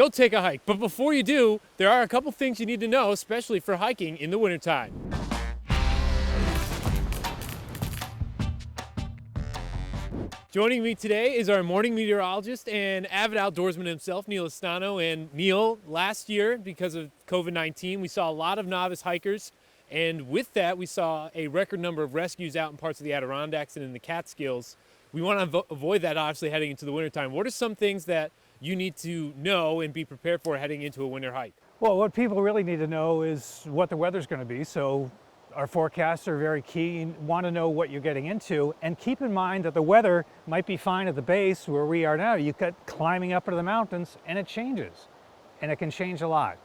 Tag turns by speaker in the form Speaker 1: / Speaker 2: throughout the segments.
Speaker 1: go take a hike. But before you do, there are a couple things you need to know, especially for hiking in the wintertime. Joining me today is our morning meteorologist and avid outdoorsman himself, Neal Estano. And Neal, last year, because of COVID-19, we saw a lot of novice hikers. And with that, we saw a record number of rescues out in parts of the Adirondacks and in the Catskills. We want to avoid that, obviously, heading into the wintertime. What are some things that you need to know and be prepared for heading into a winter hike?
Speaker 2: Well, what people really need to know is what the weather's going to be. So our forecasts are very key. You want to know what you're getting into, and keep in mind that the weather might be fine at the base where we are now. You get climbing up into the mountains and it changes, and it can change a lot.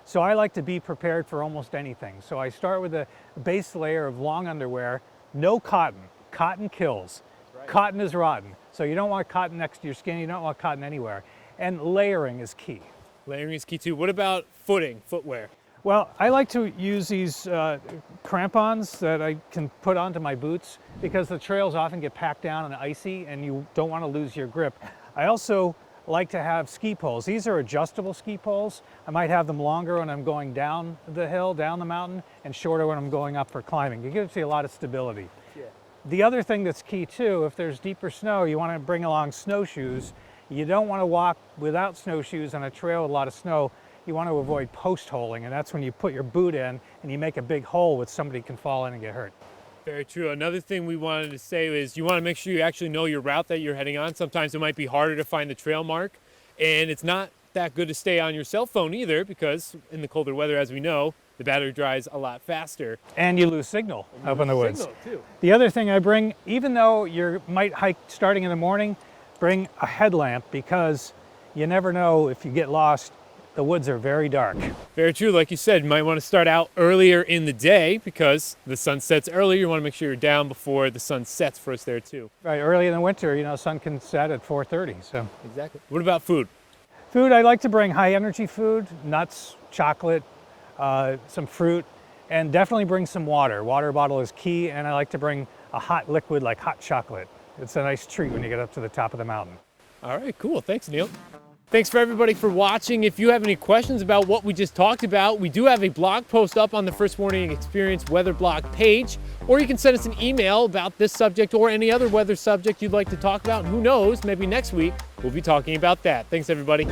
Speaker 2: So I like to be prepared for almost anything. So I start with a base layer of long underwear, no cotton. Cotton kills. Right. Cotton is rotten. So you don't want cotton next to your skin. You don't want cotton anywhere. And layering is key.
Speaker 1: Layering is key too. What about footwear?
Speaker 2: Well, I like to use these crampons that I can put onto my boots because the trails often get packed down and icy and you don't want to lose your grip. I also like to have ski poles. These are adjustable ski poles. I might have them longer when I'm going down the hill, down the mountain, and shorter when I'm going up for climbing. It gives you a lot of stability. Yeah. The other thing that's key too, if there's deeper snow, you want to bring along snowshoes. You don't want to walk without snowshoes on a trail with a lot of snow. You want to avoid post-holing, and that's when you put your boot in and you make a big hole which somebody can fall in and get hurt.
Speaker 1: Very true. Another thing we wanted to say is you want to make sure you actually know your route that you're heading on. Sometimes it might be harder to find the trail mark, and it's not that good to stay on your cell phone either because in the colder weather, as we know, the battery dries a lot faster.
Speaker 2: And you lose signal up in the woods. Too. The other thing I bring, even though you might hike starting in the morning, bring a headlamp because you never know if you get lost. The woods are very dark.
Speaker 1: Very true. Like you said, you might want to start out earlier in the day because the sun sets earlier. You want to make sure you're down before the sun sets for us there too.
Speaker 2: Right, early in the winter, you know, sun can set at 4:30. So
Speaker 1: exactly. What about food?
Speaker 2: Food, I like to bring high energy food, nuts, chocolate, some fruit, and definitely bring some water. Water bottle is key, and I like to bring a hot liquid like hot chocolate. It's a nice treat when you get up to the top of the mountain.
Speaker 1: All right, cool. Thanks, Neal. Thanks for everybody for watching. If you have any questions about what we just talked about, we do have a blog post up on the First Warning Experience weather blog page, or you can send us an email about this subject or any other weather subject you'd like to talk about. Who knows, maybe next week we'll be talking about that. Thanks, everybody.